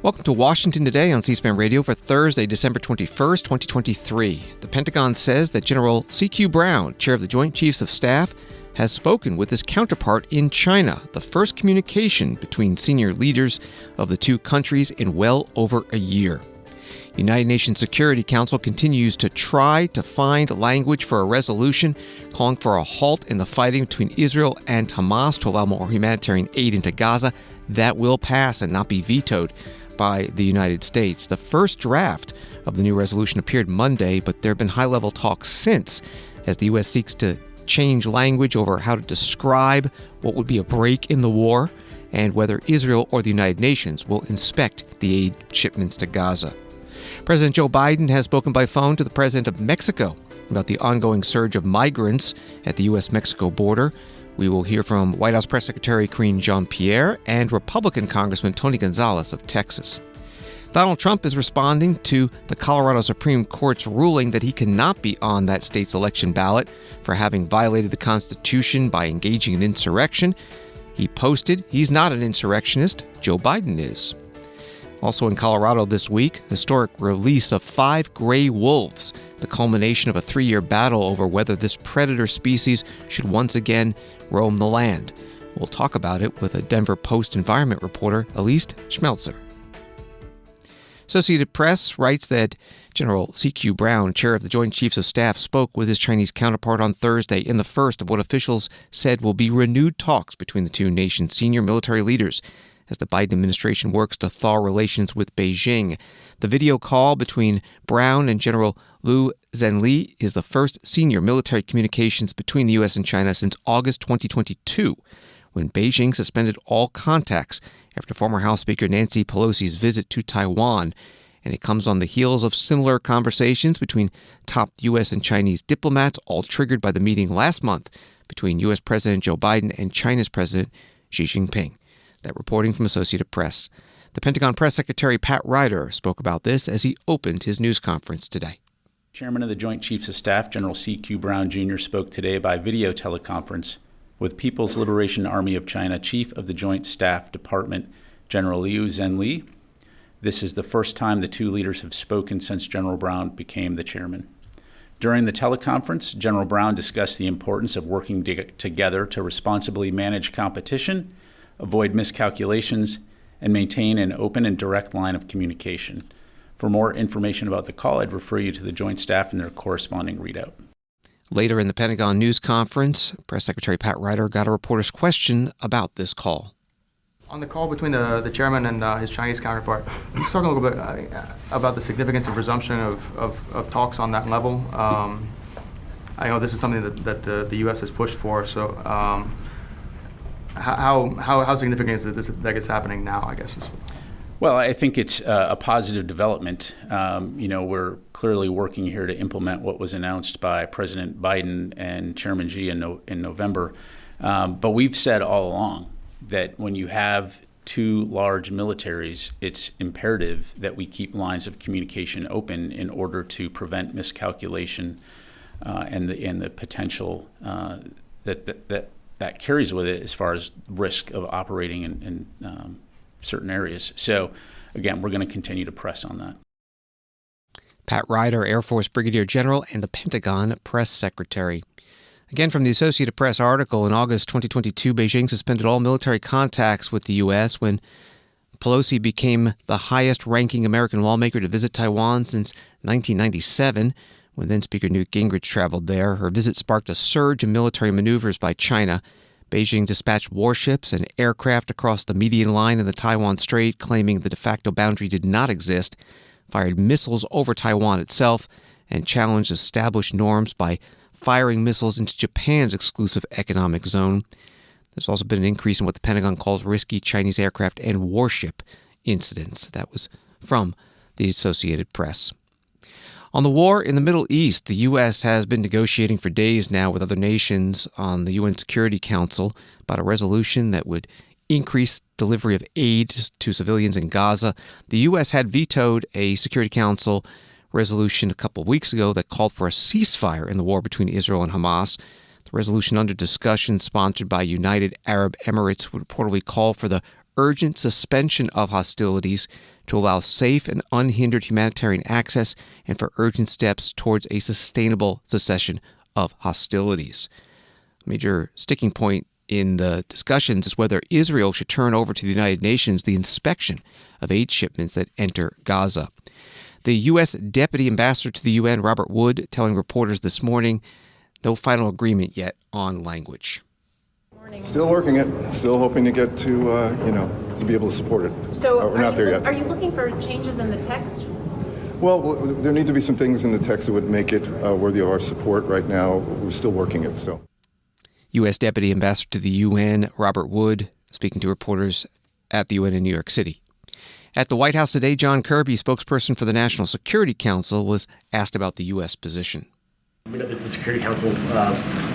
Welcome to Washington Today on C-SPAN Radio for Thursday, December 21st, 2023. The Pentagon says that General C.Q. Brown, chair of the Joint Chiefs of Staff, has spoken with his counterpart in China, the first communication between senior leaders of the two countries in well over a year. United Nations Security Council continues to try to find language for a resolution calling for a halt in the fighting between Israel and Hamas to allow more humanitarian aid into Gaza. That will pass and not be vetoed by the United States. The first draft of the new resolution appeared Monday, but there have been high-level talks since as the U.S. seeks to change language over how to describe what would be a break in the war and whether Israel or the United Nations will inspect the aid shipments to Gaza. President Joe Biden has spoken by phone to the President of Mexico about the ongoing surge of migrants at the U.S. Mexico border. We will hear from White House Press Secretary Karine Pierre and Republican Congressman Tony Gonzales of Texas. Donald Trump is responding to the Colorado Supreme Court's ruling that he cannot be on that state's election ballot for having violated the Constitution by engaging in insurrection. He posted, he's not an insurrectionist, Joe Biden is. Also in Colorado this week, historic release of 5 gray wolves, the culmination of a 3-year battle over whether this predator species should once again roam the land. We'll talk about it with a Denver Post environment reporter, Elise Schmelzer. Associated Press writes that General C.Q. Brown, chair of the Joint Chiefs of Staff, spoke with his Chinese counterpart on Thursday in the first of what officials said will be renewed talks between the two nations' senior military leaders as the Biden administration works to thaw relations with Beijing. The video call between Brown and General Liu Zhenli is the first senior military communications between the U.S. and China since August 2022, when Beijing suspended all contacts after former House Speaker Nancy Pelosi's visit to Taiwan. And it comes on the heels of similar conversations between top U.S. and Chinese diplomats, all triggered by the meeting last month between U.S. President Joe Biden and China's President Xi Jinping. That reporting from Associated Press. The Pentagon Press Secretary Pat Ryder spoke about this as he opened his news conference today. Chairman of the Joint Chiefs of Staff, General C.Q. Brown Jr., spoke today by video teleconference with People's Liberation Army of China Chief of the Joint Staff Department, General Liu Zhenli. This is the first time the two leaders have spoken since General Brown became the chairman. During the teleconference, General Brown discussed the importance of working together to responsibly manage competition, avoid miscalculations, and maintain an open and direct line of communication. For more information about the call, I'd refer you to the Joint Staff and their corresponding readout. Later in the Pentagon news conference, Press Secretary Pat Ryder got a reporter's question about this call. On the call between the chairman and his Chinese counterpart, can you talk a little bit about the significance of resumption of talks on that level? I know this is something that the U.S. has pushed for, so how significant is it that it's happening now, I guess? Well, I think it's a positive development. We're clearly working here to implement what was announced by President Biden and Chairman Xi in November. But we've said all along that when you have two large militaries, it's imperative that we keep lines of communication open in order to prevent miscalculation and the potential that carries with it as far as risk of operating in certain areas. So, again, we're going to continue to press on that. Pat Ryder, Air Force Brigadier General and the Pentagon Press Secretary. Again, from the Associated Press article, in August 2022, Beijing suspended all military contacts with the U.S. when Pelosi became the highest-ranking American lawmaker to visit Taiwan since 1997. When then-Speaker Newt Gingrich traveled there, her visit sparked a surge in military maneuvers by China. Beijing dispatched warships and aircraft across the median line in the Taiwan Strait, claiming the de facto boundary did not exist, fired missiles over Taiwan itself, and challenged established norms by firing missiles into Japan's exclusive economic zone. There's also been an increase in what the Pentagon calls risky Chinese aircraft and warship incidents. That was from the Associated Press. On the war in the Middle East, the U.S. has been negotiating for days now with other nations on the UN Security Council about a resolution that would increase delivery of aid to civilians in Gaza. The U.S. had vetoed a Security Council resolution a couple of weeks ago that called for a ceasefire in the war between Israel and Hamas. The resolution under discussion, sponsored by United Arab Emirates, would reportedly call for the urgent suspension of hostilities to allow safe and unhindered humanitarian access and for urgent steps towards a sustainable cessation of hostilities. A major sticking point in the discussions is whether Israel should turn over to the United Nations the inspection of aid shipments that enter Gaza. The U.S. Deputy Ambassador to the UN, Robert Wood, telling reporters this morning, no final agreement yet on language. Still working it. Still hoping to get to be able to support it. So we're not there yet. Are you looking for changes in the text? Well, there need to be some things in the text that would make it worthy of our support. Right now, we're still working it. So, U.S. Deputy Ambassador to the UN, Robert Wood, speaking to reporters at the UN in New York City. At the White House today, John Kirby, spokesperson for the National Security Council, was asked about the U.S. position. We know this is the Security Council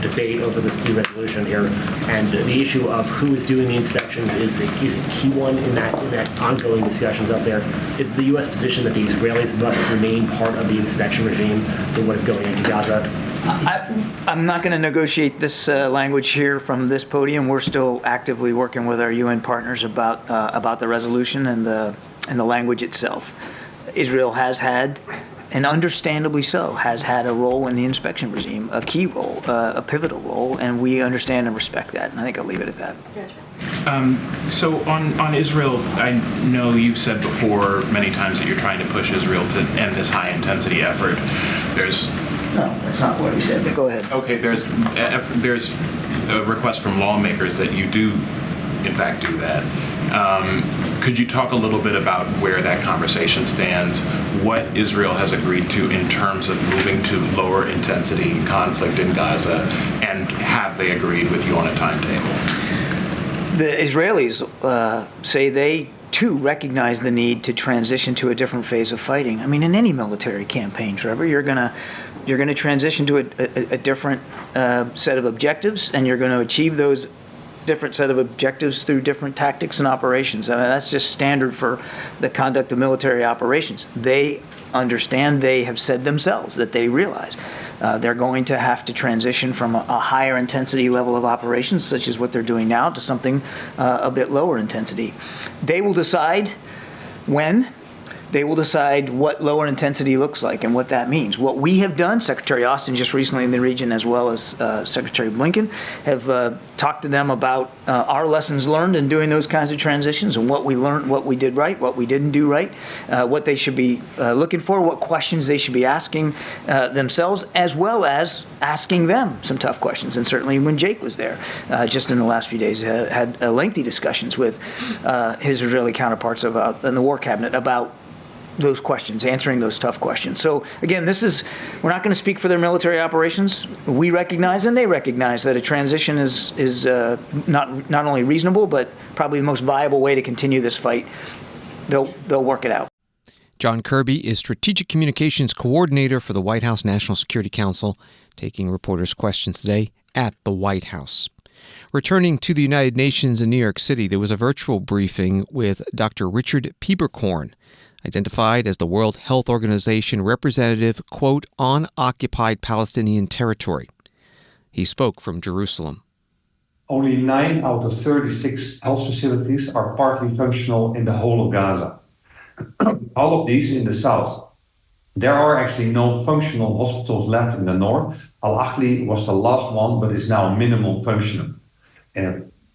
debate over this new resolution here, and the issue of who is doing the inspections is a key one in that ongoing discussions up there. Is the U.S. position that the Israelis must remain part of the inspection regime in what is going into Gaza? I'm not going to negotiate this language here from this podium. We're still actively working with our UN partners about the resolution and the language itself. Israel has had, and understandably so, has had a role in the inspection regime, a key role, a pivotal role, and we understand and respect that. And I think I'll leave it at that. So on Israel, I know you've said before many times that you're trying to push Israel to end this high-intensity effort. No, that's not what we said, but go ahead. Okay, there's a request from lawmakers that you do, in fact, do that. Could you talk a little bit about where that conversation stands, what Israel has agreed to in terms of moving to lower intensity conflict in Gaza, and have they agreed with you on a timetable? The Israelis say they, too, recognize the need to transition to a different phase of fighting. I mean, in any military campaign, Trevor, you're going to transition to a different set of objectives, and you're going to achieve those different set of objectives through different tactics and operations. I mean, that's just standard for the conduct of military operations. They understand, they have said themselves that they realize they're going to have to transition from a higher intensity level of operations, such as what they're doing now, to something a bit lower intensity. They will decide when. They will decide what lower intensity looks like and what that means. What we have done, Secretary Austin just recently in the region, as well as Secretary Blinken, have talked to them about our lessons learned in doing those kinds of transitions and what we learned, what we did right, what we didn't do right, what they should be looking for, what questions they should be asking themselves, as well as asking them some tough questions. And certainly when Jake was there, just in the last few days, had lengthy discussions with his Israeli counterparts in the War Cabinet about those questions, answering those tough questions. So again, we're not going to speak for their military operations. We recognize and they recognize that a transition is not only reasonable, but probably the most viable way to continue this fight. They'll work it out. John Kirby is Strategic Communications Coordinator for the White House National Security Council, taking reporters' questions today at the White House. Returning to the United Nations in New York City, there was a virtual briefing with Dr. Richard Pieberkorn, identified as the World Health Organization representative, quote, on occupied Palestinian territory. He spoke from Jerusalem. Only 9 out of 36 health facilities are partly functional in the whole of Gaza. All of these in the south. There are actually no functional hospitals left in the north. Al-Ahli was the last one, but is now minimum functional.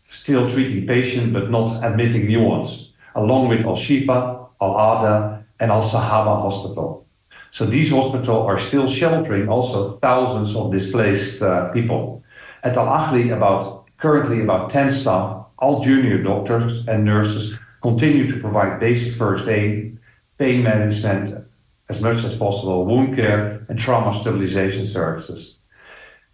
Still treating patients, but not admitting new ones, along with Al-Shifa, Al-Ada, and Al-Sahaba Hospital. So these hospitals are still sheltering also thousands of displaced people. At Al-Ahli, currently about 10 staff, all junior doctors and nurses, continue to provide basic first aid, pain management, as much as possible, wound care, and trauma stabilization services.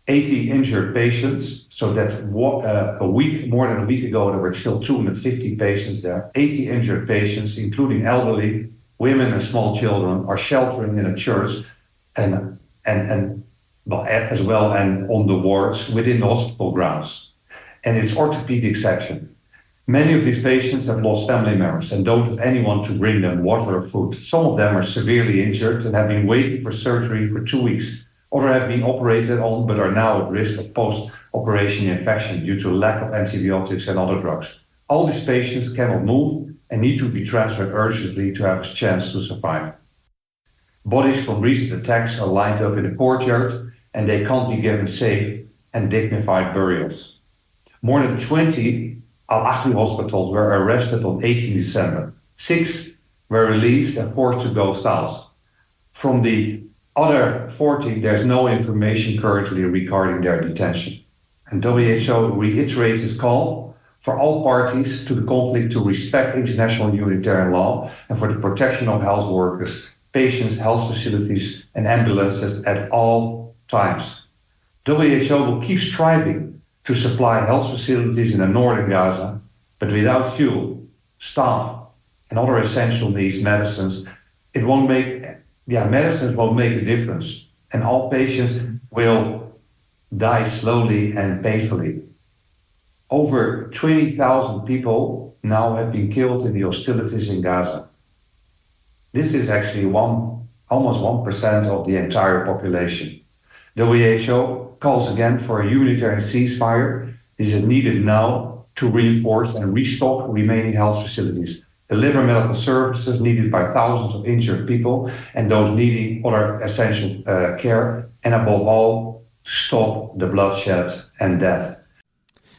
80 injured patients, so that more than a week ago, there were still 250 patients there. 80 injured patients, including elderly, women and small children, are sheltering in a church and as well and on the wards within the hospital grounds. And it's orthopedic section. Many of these patients have lost family members and don't have anyone to bring them water or food. Some of them are severely injured and have been waiting for surgery for 2 weeks. Others have been operated on but are now at risk of post-operation infection due to lack of antibiotics and other drugs. All these patients cannot move and need to be transferred urgently to have a chance to survive. Bodies from recent attacks are lined up in the courtyard, and they can't be given safe and dignified burials. More than 20 Al-Ahli hospitals were arrested on 18 December. 6 were released and forced to Gonzales. From the other 40, there's no information currently regarding their detention. And WHO reiterates its call for all parties to the conflict to respect international humanitarian law and for the protection of health workers, patients, health facilities, and ambulances at all times. WHO will keep striving to supply health facilities in the northern Gaza, but without fuel, staff, and other essential needs, medicines, medicines won't make a difference, and all patients will die slowly and painfully. Over 20,000 people now have been killed in the hostilities in Gaza. This is actually almost 1% of the entire population. WHO calls again for a humanitarian ceasefire. This is needed now to reinforce and restock remaining health facilities, deliver medical services needed by thousands of injured people and those needing other essential care, and above all, to stop the bloodshed and death.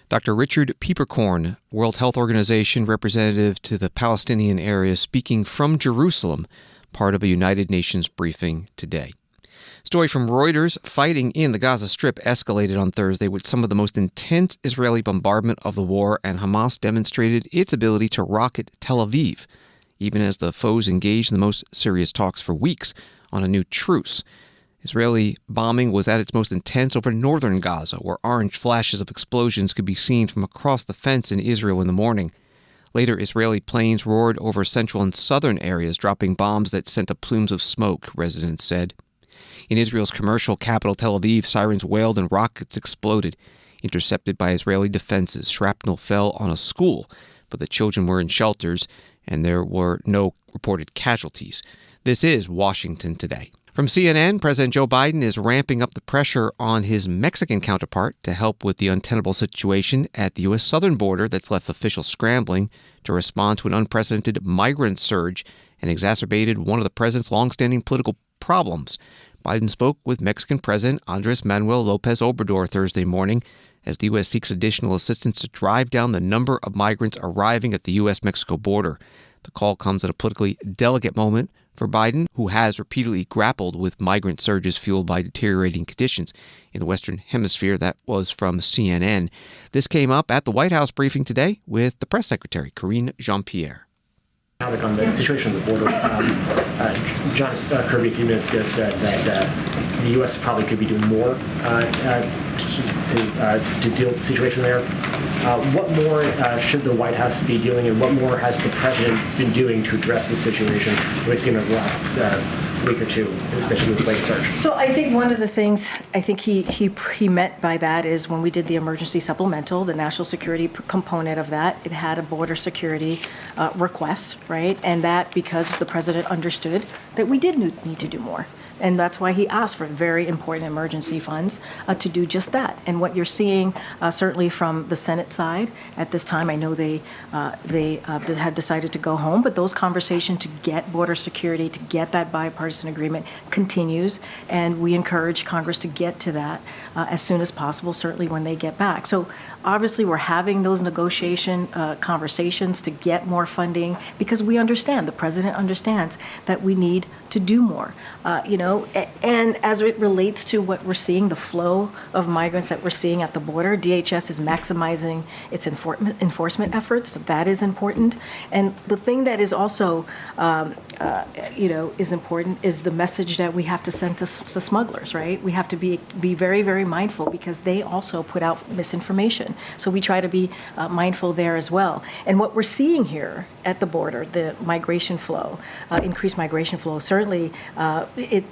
Dr. Richard Pieperkorn, World Health Organization representative to the Palestinian area, speaking from Jerusalem, part of a United Nations briefing today. Story from Reuters: fighting in the Gaza Strip escalated on Thursday with some of the most intense Israeli bombardment of the war, and Hamas demonstrated its ability to rocket Tel Aviv, even as the foes engaged in the most serious talks for weeks on a new truce. Israeli bombing was at its most intense over northern Gaza, where orange flashes of explosions could be seen from across the fence in Israel in the morning. Later, Israeli planes roared over central and southern areas, dropping bombs that sent up plumes of smoke, residents said. In Israel's commercial capital, Tel Aviv, sirens wailed and rockets exploded. Intercepted by Israeli defenses, shrapnel fell on a school, but the children were in shelters, and there were no reported casualties. This is Washington today. From CNN, President Joe Biden is ramping up the pressure on his Mexican counterpart to help with the untenable situation at the U.S. southern border that's left officials scrambling to respond to an unprecedented migrant surge and exacerbated one of the president's longstanding political problems. Biden spoke with Mexican President Andres Manuel Lopez Obrador Thursday morning as the U.S. seeks additional assistance to drive down the number of migrants arriving at the U.S. Mexico border. The call comes at a politically delicate moment for Biden, who has repeatedly grappled with migrant surges fueled by deteriorating conditions in the Western Hemisphere. That was from CNN. This came up at the White House briefing today with the press secretary, Karine Jean-Pierre. On the situation on the border, John Kirby a few minutes ago said that the U.S. probably could be doing more to deal with the situation there. What more should the White House be doing, and what more has the president been doing to address the situation that we've seen over the last week or two, especially with slave search? So I think one of the things I think he meant by that is when we did the emergency supplemental, the national security component of that, it had a border security request, right? And that because the president understood that we did need to do more. And that's why he asked for very important emergency funds to do just that. And what you're seeing, certainly from the Senate side at this time, I know they had decided to go home, but those conversations to get border security, to get that bipartisan agreement continues. And we encourage Congress to get to that as soon as possible, certainly when they get back. So obviously we're having those negotiation conversations to get more funding because we understand, the president understands that we need to do more. And as it relates to what we're seeing, the flow of migrants that we're seeing at the border, DHS is maximizing its enforcement efforts. That is important. And the thing that is also, is important is the message that we have to send to smugglers, right? We have to be very, very mindful because they also put out misinformation. So we try to be mindful there as well. And what we're seeing here at the border, the migration flow, increased migration flow, certainly it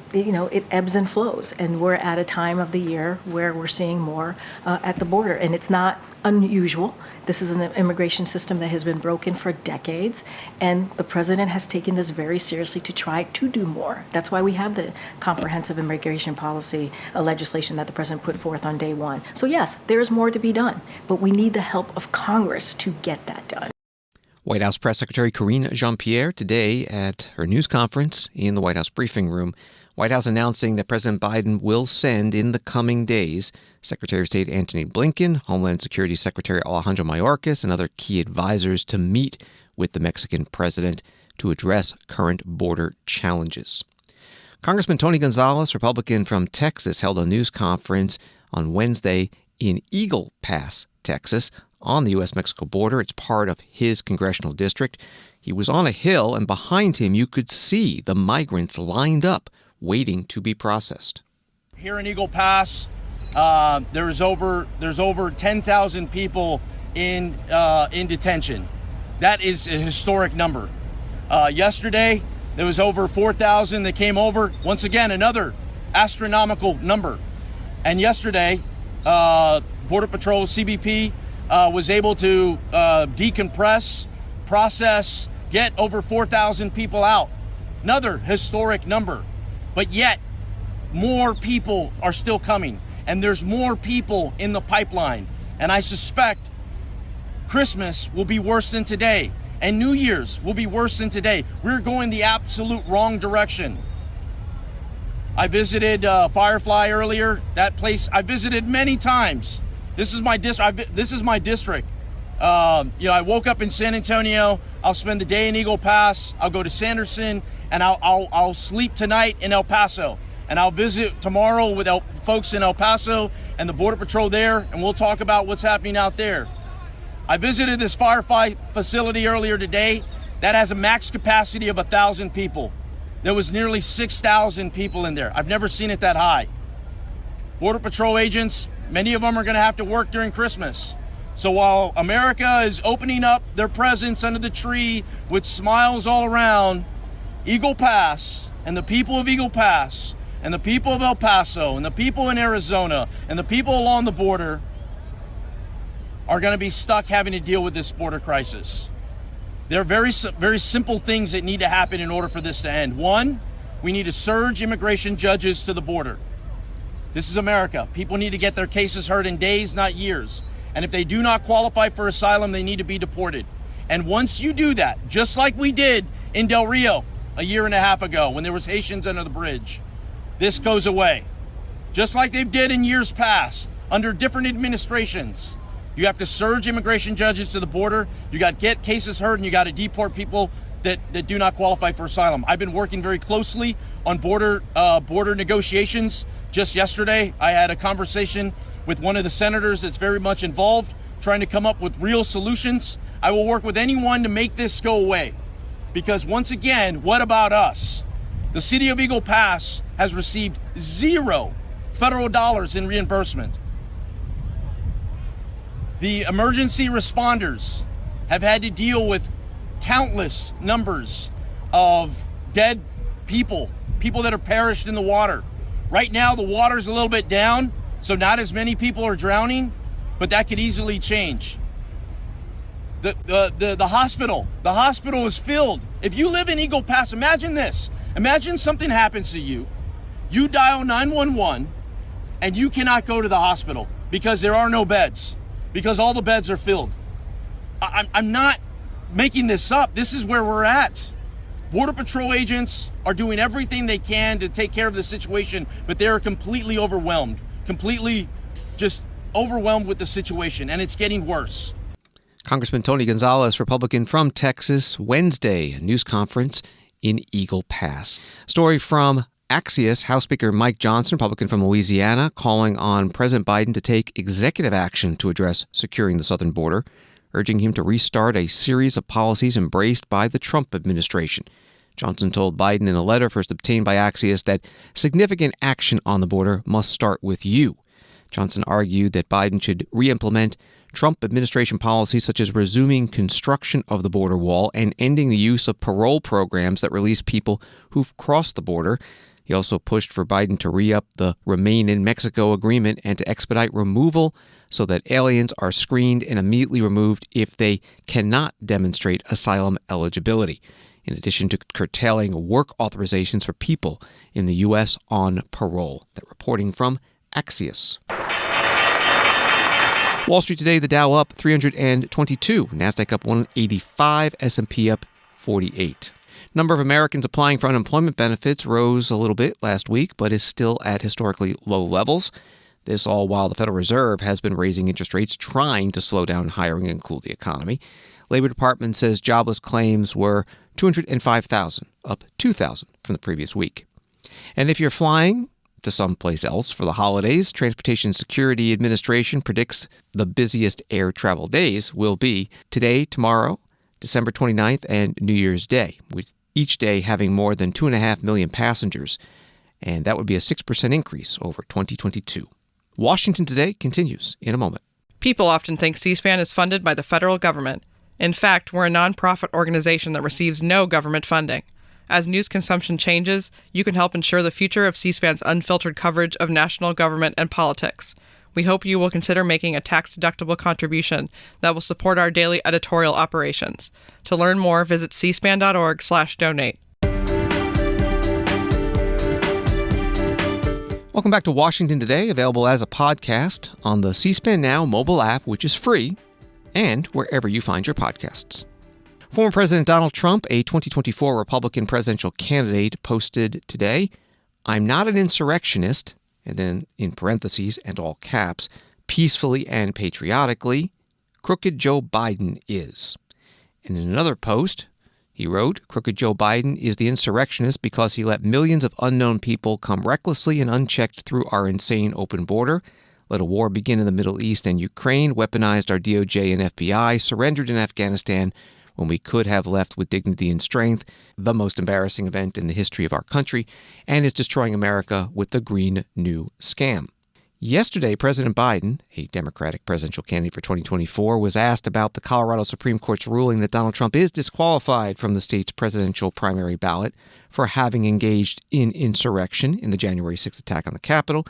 ebbs and flows, and we're at a time of the year where we're seeing more at the border, and it's not unusual. This is an immigration system that has been broken for decades, and the president has taken this very seriously to try to do more. That's why we have the comprehensive immigration policy legislation that the president put forth on day one. So yes, there is more to be done, but we need the help of Congress to get that done. White House Press Secretary Karine Jean-Pierre today at her news conference in the White House briefing room. White House announcing that President Biden will send in the coming days Secretary of State Antony Blinken, Homeland Security Secretary Alejandro Mayorkas, and other key advisors to meet with the Mexican president to address current border challenges. Congressman Tony Gonzales, Republican from Texas, held a news conference on Wednesday in Eagle Pass, Texas, on the U.S. Mexico border. It's part of his congressional district. He was on a hill, and behind him you could see the migrants lined up, waiting to be processed. Here in Eagle Pass, there's over 10,000 people in detention. That is a historic number. Yesterday, there was over 4,000 that came over. Once again, another astronomical number. And yesterday, Border Patrol, CBP, was able to decompress, process, get over 4,000 people out. Another historic number. But yet, more people are still coming. And there's more people in the pipeline. And I suspect Christmas will be worse than today. And New Year's will be worse than today. We're going the absolute wrong direction. I visited Firefly earlier. That place I visited many times. This is my district. I woke up in San Antonio. I'll spend the day in Eagle Pass. I'll go to Sanderson, and I'll sleep tonight in El Paso. And I'll visit tomorrow with folks in El Paso and the Border Patrol there, and we'll talk about what's happening out there. I visited this Firefly facility earlier today. That has a max capacity of 1,000 people. There was nearly 6,000 people in there. I've never seen it that high. Border Patrol agents, many of them are going to have to work during Christmas. So while America is opening up their presents under the tree with smiles all around, Eagle Pass and the people of Eagle Pass and the people of El Paso and the people in Arizona and the people along the border are going to be stuck having to deal with this border crisis. There are very simple things that need to happen in order for this to end. One, we need to surge immigration judges to the border. This is America. People need to get their cases heard in days, not years. And if they do not qualify for asylum, they need to be deported. And once you do that, just like we did in Del Rio a year and a half ago when there was Haitians under the bridge, this goes away. Just like they did in years past under different administrations. You have to surge immigration judges to the border. You got to get cases heard, and you got to deport people that do not qualify for asylum. I've been working very closely on border negotiations. Just yesterday, I had a conversation with one of the senators that's very much involved, trying to come up with real solutions. I will work with anyone to make this go away. Because once again, what about us? The city of Eagle Pass has received 0 federal dollars in reimbursement. The emergency responders have had to deal with countless numbers of dead people that are perished in the water. Right now, the water's a little bit down, so not as many people are drowning, but that could easily change. The hospital is filled. If you live in Eagle Pass, imagine this. Imagine something happens to you. You dial 911, and you cannot go to the hospital because there are no beds. Because all the beds are filled. I'm not making this up. This is where we're at. Border Patrol agents are doing everything they can to take care of the situation, but they're completely overwhelmed. Completely just overwhelmed with the situation, and it's getting worse. Congressman Tony Gonzales, Republican from Texas, Wednesday, a news conference in Eagle Pass. Story from Axios, House Speaker Mike Johnson, Republican from Louisiana, calling on President Biden to take executive action to address securing the southern border, urging him to restart a series of policies embraced by the Trump administration. Johnson told Biden in a letter first obtained by Axios that significant action on the border must start with you. Johnson argued that Biden should re-implement Trump administration policies such as resuming construction of the border wall and ending the use of parole programs that release people who've crossed the border. He also pushed for Biden to re-up the Remain in Mexico agreement and to expedite removal so that aliens are screened and immediately removed if they cannot demonstrate asylum eligibility, in addition to curtailing work authorizations for people in the U.S. on parole. That reporting from Axios. Wall Street today, the Dow up 322, NASDAQ up 185, S&P up 48. Number of Americans applying for unemployment benefits rose a little bit last week, but is still at historically low levels. This all while the Federal Reserve has been raising interest rates, trying to slow down hiring and cool the economy. Labor Department says jobless claims were 205,000, up 2,000 from the previous week. And if you're flying to someplace else for the holidays, Transportation Security Administration predicts the busiest air travel days will be today, tomorrow, December 29th, and New Year's Day, with each day having more than 2.5 million passengers. And that would be a 6% increase over 2022. Washington Today continues in a moment. People often think C-SPAN is funded by the federal government. In fact, we're a nonprofit organization that receives no government funding. As news consumption changes, you can help ensure the future of C-SPAN's unfiltered coverage of national government and politics. We hope you will consider making a tax-deductible contribution that will support our daily editorial operations. To learn more, visit cspan.org/donate. Welcome back to Washington Today, available as a podcast on the C-SPAN Now mobile app, which is free, and wherever you find your podcasts. Former President Donald Trump, a 2024 Republican presidential candidate, posted today, "I'm not an insurrectionist," and then in parentheses and all caps, "peacefully and patriotically. Crooked Joe Biden is." And in another post, he wrote, "Crooked Joe Biden is the insurrectionist because he let millions of unknown people come recklessly and unchecked through our insane open border, let a war begin in the Middle East and Ukraine, weaponized our DOJ and FBI, surrendered in Afghanistan when we could have left with dignity and strength, the most embarrassing event in the history of our country, and is destroying America with the Green New Scam." Yesterday, President Biden, a Democratic presidential candidate for 2024, was asked about the Colorado Supreme Court's ruling that Donald Trump is disqualified from the state's presidential primary ballot for having engaged in insurrection in the January 6th attack on the Capitol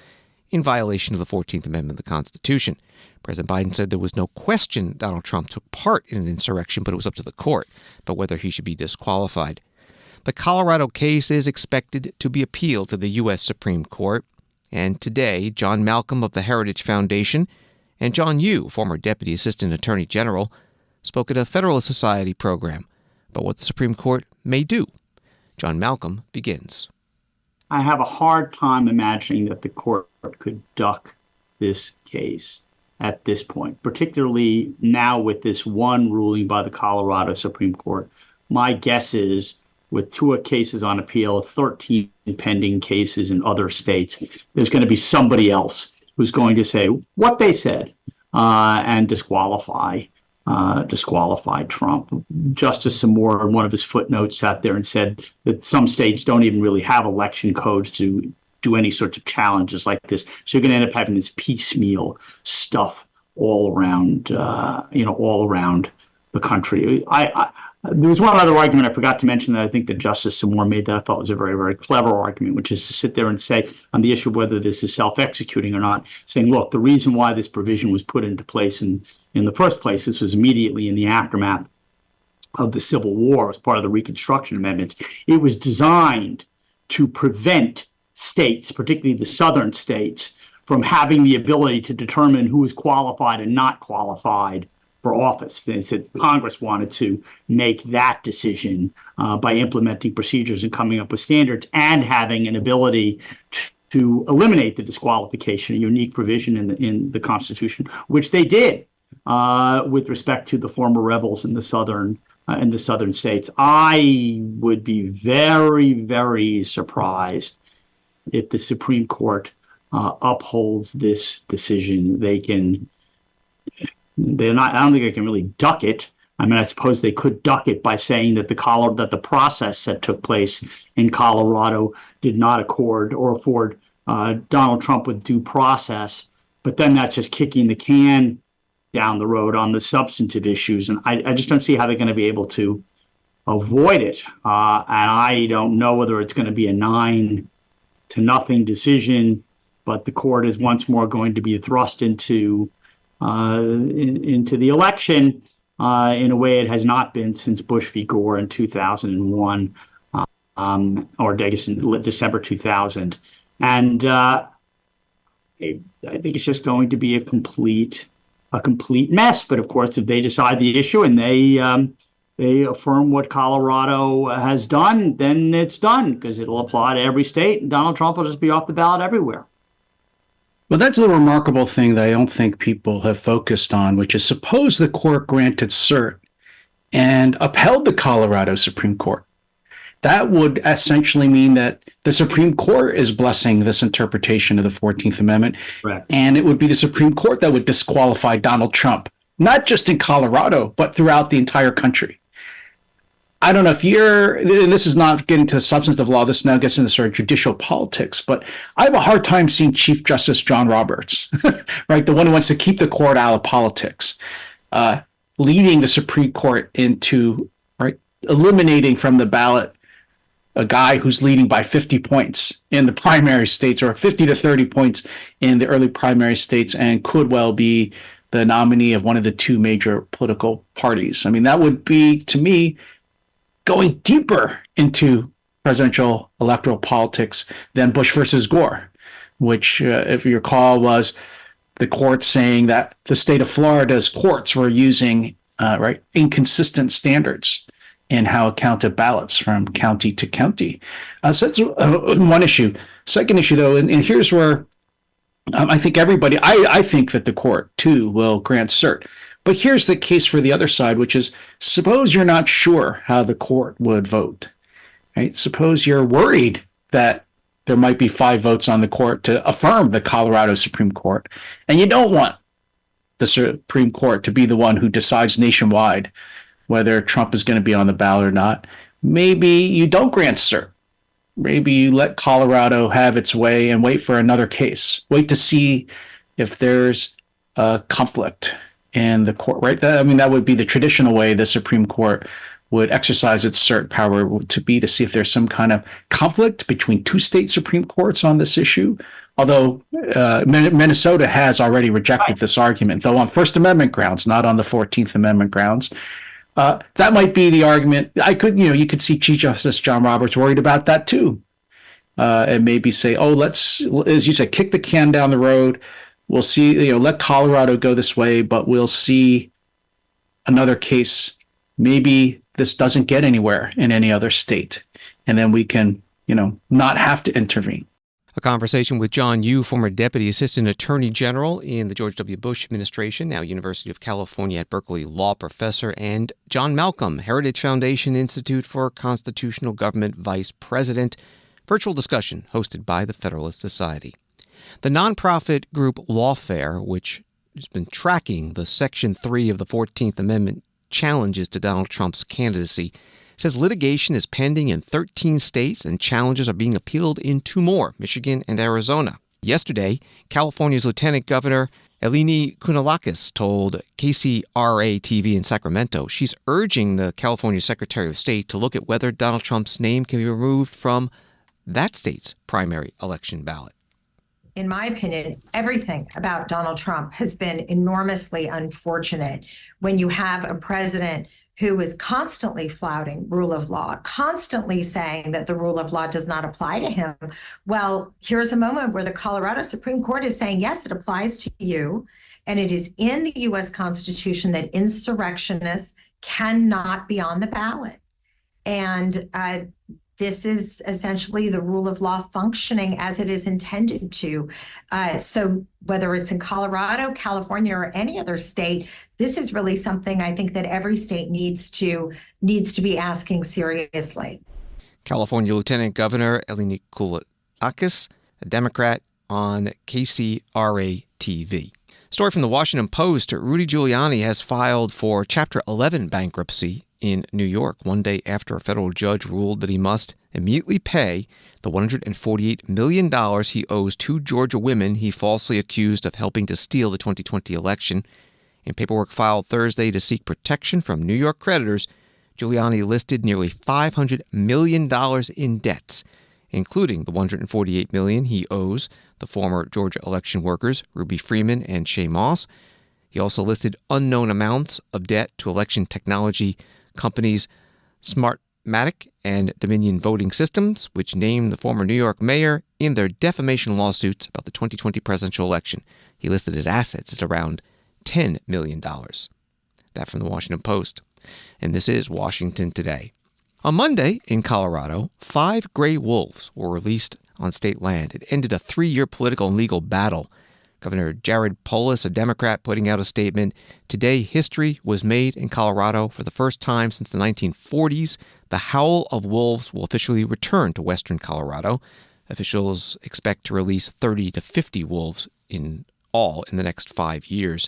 in violation of the 14th Amendment of the Constitution. President Biden said there was no question Donald Trump took part in an insurrection, but it was up to the court about whether he should be disqualified. The Colorado case is expected to be appealed to the U.S. Supreme Court. And today, John Malcolm of the Heritage Foundation and John Yoo, former Deputy Assistant Attorney General, spoke at a Federalist Society program about what the Supreme Court may do. John Malcolm begins. I have a hard time imagining that the court could duck this case at this point, particularly now with this one ruling by the Colorado Supreme Court. My guess is with 2 cases on appeal, 13 pending cases in other states, there's going to be somebody else who's going to say what they said and disqualify Trump. Justice Samora, in one of his footnotes, sat there and said that some states don't even really have election codes to do any sorts of challenges like this. So you're going to end up having this piecemeal stuff all around the country. There was one other argument I forgot to mention that I think that Justice Samora made that I thought was a very, very clever argument, which is to sit there and say on the issue of whether this is self-executing or not, saying, look, the reason why this provision was put into place in the first place, this was immediately in the aftermath of the Civil War as part of the Reconstruction Amendments. It was designed to prevent states, particularly the southern states, from having the ability to determine who is qualified and not qualified for office. They said Congress wanted to make that decision by implementing procedures and coming up with standards and having an ability to eliminate the disqualification, a unique provision in the Constitution, which they did with respect to the former rebels in the southern states. I would be very, very surprised if the Supreme Court upholds this decision. I don't think they can really duck it. I mean, I suppose they could duck it by saying that the process that took place in Colorado did not afford Donald Trump with due process. But then that's just kicking the can down the road on the substantive issues. And I just don't see how they're going to be able to avoid it. And I don't know whether it's going to be a 9-0 decision, but the court is once more going to be thrust into the election in a way it has not been since Bush v. Gore in 2001, or I guess in December 2000. And I think it's just going to be a complete a complete mess. But of course, if they decide the issue and they affirm what Colorado has done, then it's done because it'll apply to every state, and Donald Trump will just be off the ballot everywhere. Well, that's the remarkable thing that I don't think people have focused on, which is suppose the court granted cert and upheld the Colorado Supreme Court. That would essentially mean that the Supreme Court is blessing this interpretation of the 14th Amendment. Right. And it would be the Supreme Court that would disqualify Donald Trump, not just in Colorado, but throughout the entire country. I don't know if and this is not getting to the substantive law, this now gets into sort of judicial politics, but I have a hard time seeing Chief Justice John Roberts, right, the one who wants to keep the court out of politics, leading the Supreme Court into, right, eliminating from the ballot a guy who's leading by 50 points in the primary states, or 50 to 30 points in the early primary states, and could well be the nominee of one of the two major political parties. I mean, that would be, to me, going deeper into presidential electoral politics than Bush versus Gore, which, if you recall, was the court saying that the state of Florida's courts were using inconsistent standards in how it counted ballots from county to county. So that's one issue. Second issue, though, and here's where I think everybody, I think that the court, too, will grant cert. But here's the case for the other side, which is suppose you're not sure how the court would vote. Right? Suppose you're worried that there might be 5 votes on the court to affirm the Colorado Supreme Court, and you don't want the Supreme Court to be the one who decides nationwide whether Trump is going to be on the ballot or not. Maybe you don't grant cert. Maybe you let Colorado have its way and wait for another case. Wait to see if there's a conflict in the court, right? That would be the traditional way the Supreme Court would exercise its cert power, to see if there's some kind of conflict between 2 state Supreme Courts on this issue. Although Minnesota has already rejected this argument, though on First Amendment grounds, not on the 14th Amendment grounds. That might be the argument. You could see Chief Justice John Roberts worried about that too, and maybe say, let's, as you said, kick the can down the road. We'll see, let Colorado go this way, but we'll see another case. Maybe this doesn't get anywhere in any other state, and then we can, not have to intervene. A conversation with John Yoo, former Deputy Assistant Attorney General in the George W. Bush administration, now University of California at Berkeley law professor, and John Malcolm, Heritage Foundation Institute for Constitutional Government Vice President. Virtual discussion hosted by the Federalist Society. The nonprofit group Lawfare, which has been tracking the Section 3 of the 14th Amendment challenges to Donald Trump's candidacy, says litigation is pending in 13 states and challenges are being appealed in 2 more, Michigan and Arizona. Yesterday, California's Lieutenant Governor Eleni Kounalakis told KCRA-TV in Sacramento she's urging the California Secretary of State to look at whether Donald Trump's name can be removed from that state's primary election ballot. In my opinion, everything about Donald Trump has been enormously unfortunate when you have a president who is constantly flouting rule of law, constantly saying that the rule of law does not apply to him. Well, here's a moment where the Colorado Supreme Court is saying, yes, it applies to you. And it is in the U.S. Constitution that insurrectionists cannot be on the ballot. And this is essentially the rule of law functioning as it is intended to. So whether it's in Colorado, California, or any other state, this is really something I think that every state needs to be asking seriously. California Lieutenant Governor Eleni Kounalakis, a Democrat, on KCRA-TV. Story from the Washington Post. Rudy Giuliani has filed for Chapter 11 bankruptcy in New York, one day after a federal judge ruled that he must immediately pay the $148 million he owes 2 Georgia women he falsely accused of helping to steal the 2020 election. In paperwork filed Thursday to seek protection from New York creditors, Giuliani listed nearly $500 million in debts, including the $148 million he owes the former Georgia election workers Ruby Freeman and Shay Moss. He also listed unknown amounts of debt to election technology companies Smartmatic and Dominion Voting Systems, which named the former New York mayor in their defamation lawsuits about the 2020 presidential election. He listed his assets at around $10 million. That from the Washington Post. And this is Washington Today. On Monday in Colorado, 5 gray wolves were released on state land. It ended a 3-year political and legal battle. Governor Jared Polis, a Democrat, putting out a statement. Today, history was made in Colorado for the first time since the 1940s. The howl of wolves will officially return to western Colorado. Officials expect to release 30 to 50 wolves in all in the next 5 years.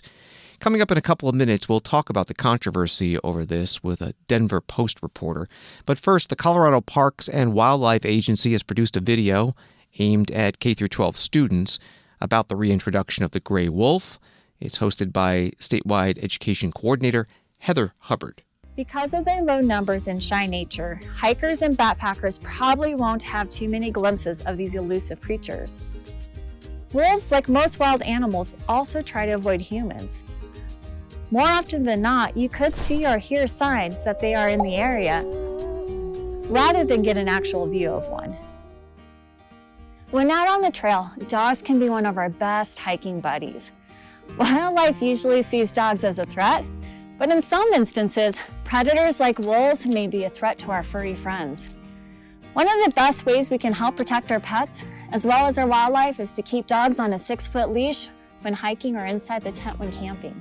Coming up in a couple of minutes, we'll talk about the controversy over this with a Denver Post reporter. But first, the Colorado Parks and Wildlife Agency has produced a video aimed at K-12 students about the reintroduction of the gray wolf. It's hosted by statewide education coordinator Heather Hubbard. Because of their low numbers in shy nature, hikers and backpackers probably won't have too many glimpses of these elusive creatures. Wolves, like most wild animals, also try to avoid humans. More often than not, you could see or hear signs that they are in the area, rather than get an actual view of one. When out on the trail, dogs can be one of our best hiking buddies. Wildlife usually sees dogs as a threat, but in some instances, predators like wolves may be a threat to our furry friends. One of the best ways we can help protect our pets, as well as our wildlife, is to keep dogs on a 6-foot leash when hiking or inside the tent when camping.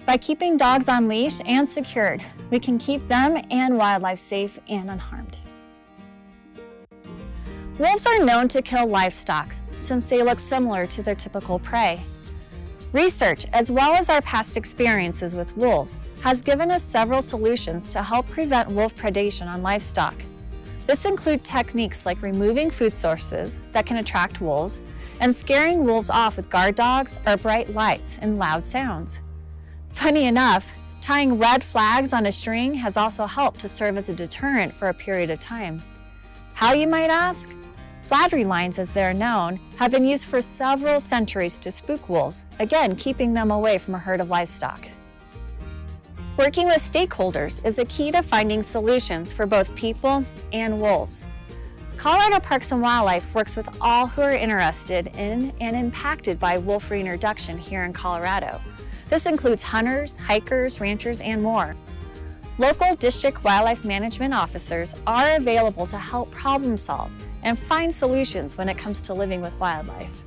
By keeping dogs on leash and secured, we can keep them and wildlife safe and unharmed. Wolves are known to kill livestock since they look similar to their typical prey. Research, as well as our past experiences with wolves, has given us several solutions to help prevent wolf predation on livestock. This includes techniques like removing food sources that can attract wolves and scaring wolves off with guard dogs or bright lights and loud sounds. Funny enough, tying red flags on a string has also helped to serve as a deterrent for a period of time. How, you might ask? Flattery lines, as they're known, have been used for several centuries to spook wolves, again keeping them away from a herd of livestock. Working with stakeholders is a key to finding solutions for both people and wolves. Colorado Parks and Wildlife works with all who are interested in and impacted by wolf reintroduction here in Colorado. This includes hunters, hikers, ranchers, and more. Local district wildlife management officers are available to help problem solve and find solutions when it comes to living with wildlife.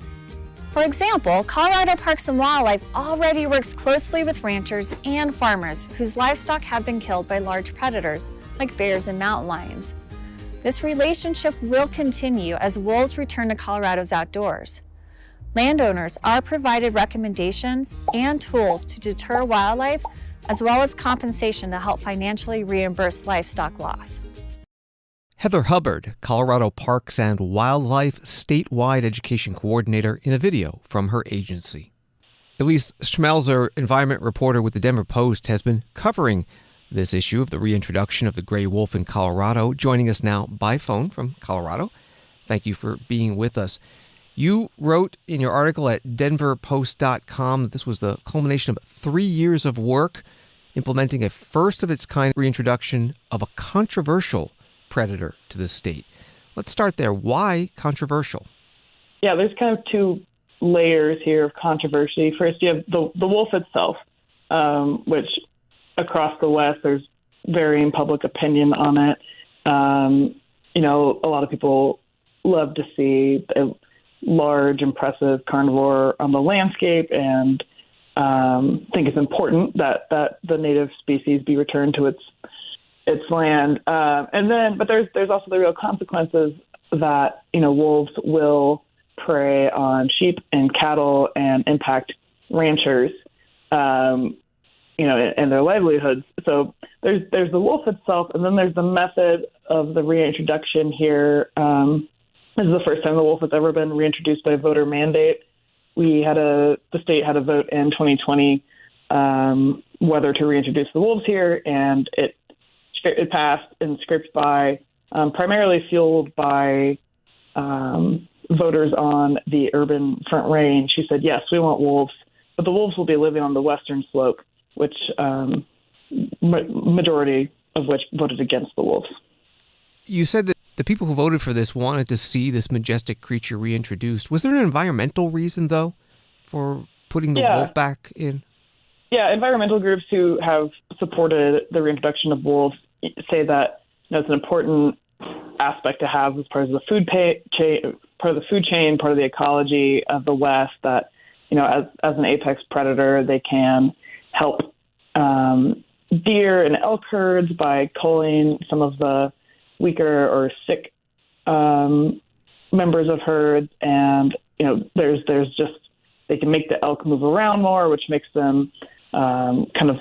For example, Colorado Parks and Wildlife already works closely with ranchers and farmers whose livestock have been killed by large predators like bears and mountain lions. This relationship will continue as wolves return to Colorado's outdoors. Landowners are provided recommendations and tools to deter wildlife, as well as compensation to help financially reimburse livestock loss. Heather Hubbard, Colorado Parks and Wildlife statewide education coordinator, in a video from her agency. Elise Schmelzer, environment reporter with the Denver Post, has been covering this issue of the reintroduction of the gray wolf in Colorado, joining us now by phone from Colorado. Thank you for being with us. You wrote in your article at denverpost.com that this was the culmination of 3 years of work implementing a first-of-its-kind reintroduction of a controversial predator to the state. Let's start there. Why controversial? Yeah, there's kind of 2 layers here of controversy. First, you have the wolf itself, which across the West, there's varying public opinion on it. A lot of people love to see a large, impressive carnivore on the landscape, and think it's important that the native species be returned to its land. But there's also the real consequences that wolves will prey on sheep and cattle and impact ranchers, and their livelihoods. So there's the wolf itself, and then there's the method of the reintroduction here. This is the first time the wolf has ever been reintroduced by voter mandate. The state had a vote in 2020 whether to reintroduce the wolves here, and it passed in script by primarily fueled by voters on the urban Front Range who said, yes, we want wolves, but the wolves will be living on the western slope, which majority of which voted against the wolves. You said that the people who voted for this wanted to see this majestic creature reintroduced. Was there an environmental reason, though, for putting the wolf back in? Yeah, environmental groups who have supported the reintroduction of wolves say that it's an important aspect to have as part of the food chain, part of the ecology of the West. That as an apex predator, they can help deer and elk herds by culling some of the weaker or sick members of herds, and there's just they can make the elk move around more, which makes them kind of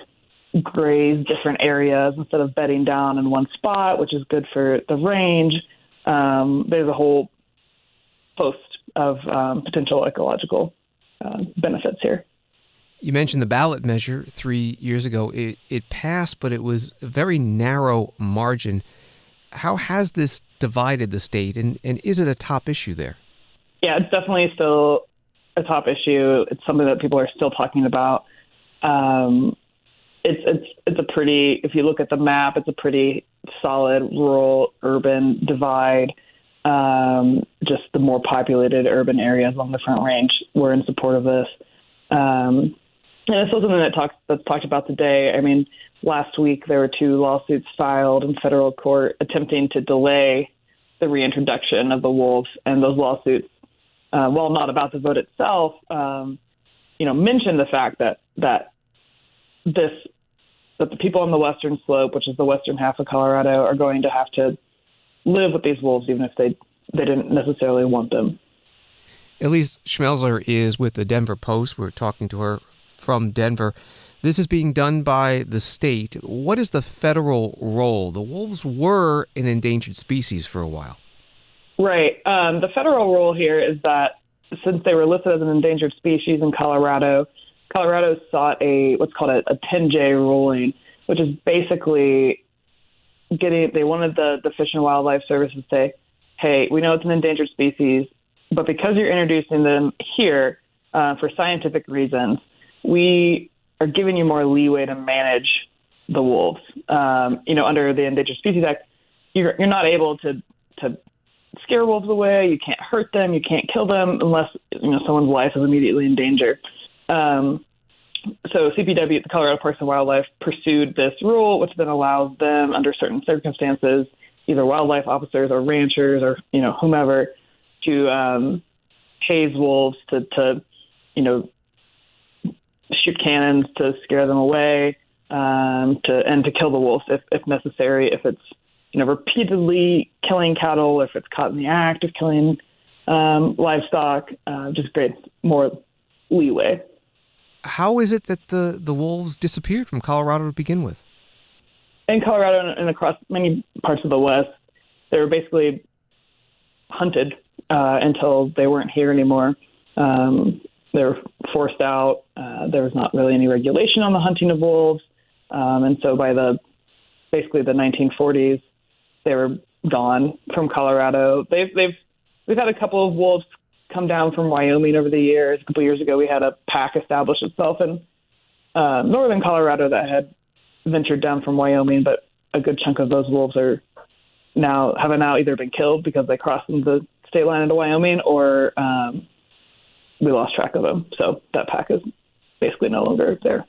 graze different areas instead of bedding down in one spot, which is good for the range. There's a whole host of potential ecological benefits here. You mentioned the ballot measure 3 years ago. It passed, but it was a very narrow margin. How has this divided the state, and is it a top issue there? Yeah, it's definitely still a top issue. It's something that people are still talking about. It's a pretty, if you look at the map, it's a pretty solid rural-urban divide. Just the more populated urban areas along the Front Range were in support of this. And it's also something that's talked about today. I mean, last week there were 2 lawsuits filed in federal court attempting to delay the reintroduction of the wolves, and those lawsuits, while not about the vote itself, mention the fact that the people on the western slope, which is the western half of Colorado, are going to have to live with these wolves, even if they didn't necessarily want them. Elise Schmelzer is with the Denver Post. We're talking to her from Denver. This is being done by the state. What is the federal role? The wolves were an endangered species for a while. Right. The federal role here is that since they were listed as an endangered species in Colorado sought what's called a 10J ruling, which is basically they wanted the Fish and Wildlife Service to say, hey, we know it's an endangered species, but because you're introducing them here for scientific reasons, we are giving you more leeway to manage the wolves. Under the Endangered Species Act, you're not able to scare wolves away. You can't hurt them. You can't kill them unless someone's life is immediately in danger. So CPW, the Colorado Parks and Wildlife, pursued this rule, which then allows them, under certain circumstances, either wildlife officers or ranchers or whomever, to haze wolves, to shoot cannons to scare them away, to kill the wolves if necessary, if it's repeatedly killing cattle, if it's caught in the act of killing livestock, just great more leeway. How is it that the wolves disappeared from Colorado to begin with? In Colorado and across many parts of the West, they were basically hunted until they weren't here anymore. They were forced out. There was not really any regulation on the hunting of wolves. And so by the 1940s, they were gone from Colorado. We've had a couple of wolves come down from Wyoming over the years. A couple of years ago, we had a pack establish itself in northern Colorado that had ventured down from Wyoming, but a good chunk of those wolves have now either been killed because they crossed into the state line into Wyoming, or we lost track of them. So that pack is basically no longer there.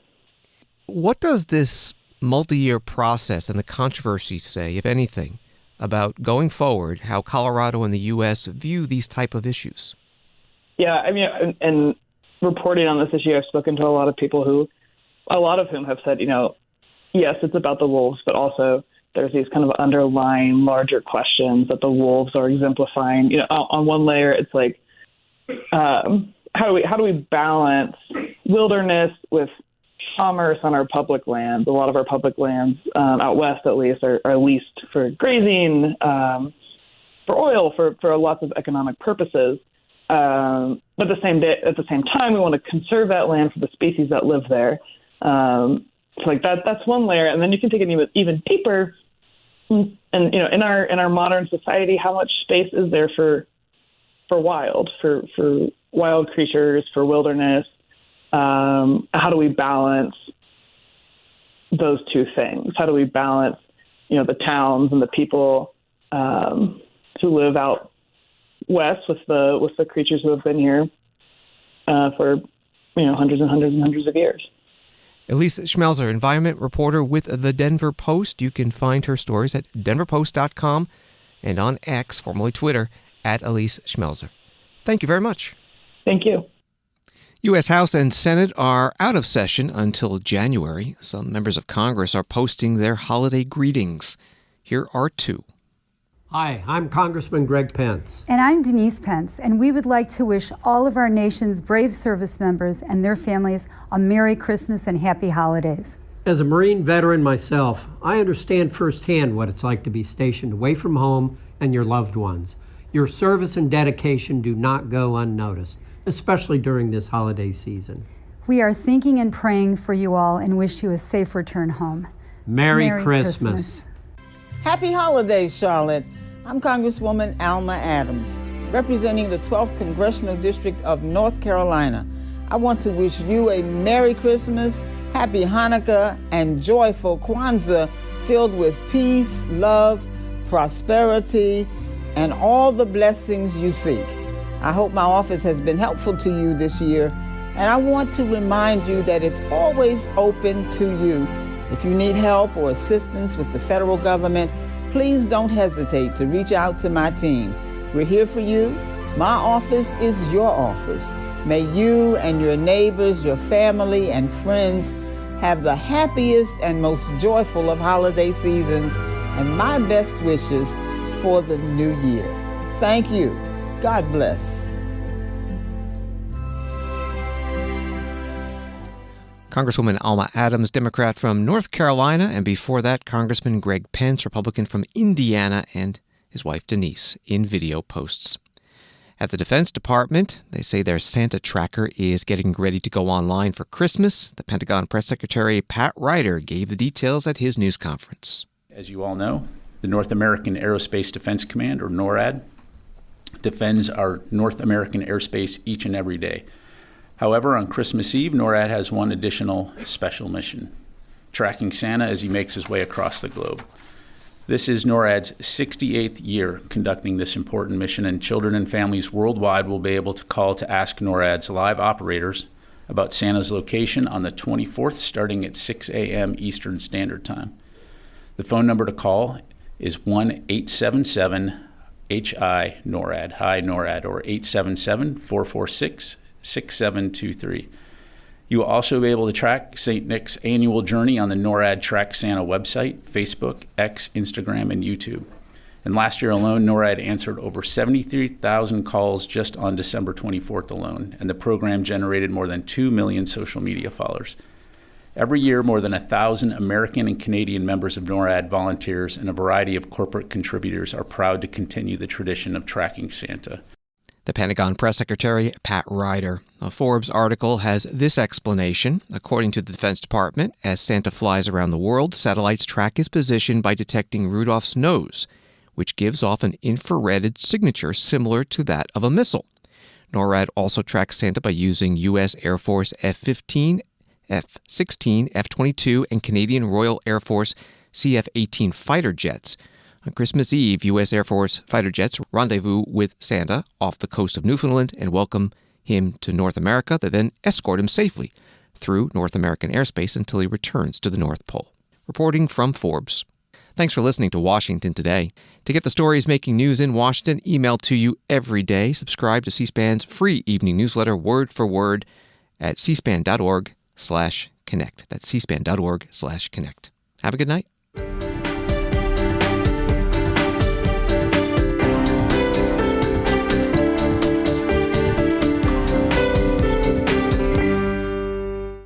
What does this multi-year process and the controversy say, if anything, about going forward, how Colorado and the U.S. view these type of issues? Yeah, I mean, and reporting on this issue, I've spoken to a lot of people a lot of whom have said, yes, it's about the wolves, but also there's these kind of underlying larger questions that the wolves are exemplifying. On one layer, it's like, how do we balance wilderness with commerce on our public lands? A lot of our public lands, out west at least, are leased for grazing, for oil, for lots of economic purposes. But at the same time, we want to conserve that land for the species that live there. So like that's one layer, and then you can take it even deeper. And in our modern society, how much space is there for wild creatures, for wilderness? How do we balance those two things? How do we balance, the towns and the people who live out west with the creatures who have been here for hundreds and hundreds and hundreds of years? Elise Schmelzer, environment reporter with the Denver Post. You can find her stories at denverpost.com and on X, formerly Twitter, at Elise Schmelzer. Thank you very much. Thank you. U.S. House and Senate are out of session until January. Some members of Congress are posting their holiday greetings. Here are two. Hi, I'm Congressman Greg Pence. And I'm Denise Pence, and we would like to wish all of our nation's brave service members and their families a Merry Christmas and Happy Holidays. As a Marine veteran myself, I understand firsthand what it's like to be stationed away from home and your loved ones. Your service and dedication do not go unnoticed, especially during this holiday season. We are thinking and praying for you all and wish you a safe return home. Merry Christmas. Happy holidays, Charlotte. I'm Congresswoman Alma Adams, representing the 12th Congressional District of North Carolina. I want to wish you a Merry Christmas, Happy Hanukkah, and joyful Kwanzaa filled with peace, love, prosperity, and all the blessings you seek. I hope my office has been helpful to you this year, and I want to remind you that it's always open to you. If you need help or assistance with the federal government, please don't hesitate to reach out to my team. We're here for you. My office is your office. May you and your neighbors, your family and friends have the happiest and most joyful of holiday seasons, and my best wishes for the new year. Thank you. God bless. Congresswoman Alma Adams, Democrat from North Carolina, and before that, Congressman Greg Pence, Republican from Indiana, and his wife Denise in video posts. At the Defense Department, they say their Santa tracker is getting ready to go online for Christmas. The Pentagon Press Secretary Pat Ryder gave the details at his news conference. As you all know, the North American Aerospace Defense Command, or NORAD, defends our North American airspace each and every day. However, on Christmas Eve, NORAD has one additional special mission, tracking Santa as he makes his way across the globe. This is NORAD's 68th year conducting this important mission, and children and families worldwide will be able to call to ask NORAD's live operators about Santa's location on the 24th, starting at 6 a.m. Eastern Standard Time. The phone number to call is 1-877-HI-NORAD, Hi NORAD, or 877-446-6723. You will also be able to track St. Nick's annual journey on the NORAD Track Santa website, Facebook, X, Instagram, and YouTube. And last year alone, NORAD answered over 73,000 calls just on December 24th alone, and the program generated more than 2 million social media followers. Every year, more than 1,000 American and Canadian members of NORAD volunteers and a variety of corporate contributors are proud to continue the tradition of tracking Santa. The Pentagon Press Secretary Pat Ryder. A Forbes article has this explanation. According to the Defense Department, as Santa flies around the world, satellites track his position by detecting Rudolph's nose, which gives off an infrared signature similar to that of a missile. NORAD also tracks Santa by using U.S. Air Force F-15, F-16, F-22, and Canadian Royal Air Force CF-18 fighter jets. On Christmas Eve, U.S. Air Force fighter jets rendezvous with Santa off the coast of Newfoundland and welcome him to North America. They then escort him safely through North American airspace until he returns to the North Pole. Reporting from Forbes. Thanks for listening to Washington Today. To get the stories making news in Washington emailed to you every day, subscribe to C-SPAN's free evening newsletter word for word at cspan.org/connect. That's cspan.org/connect. Have a good night.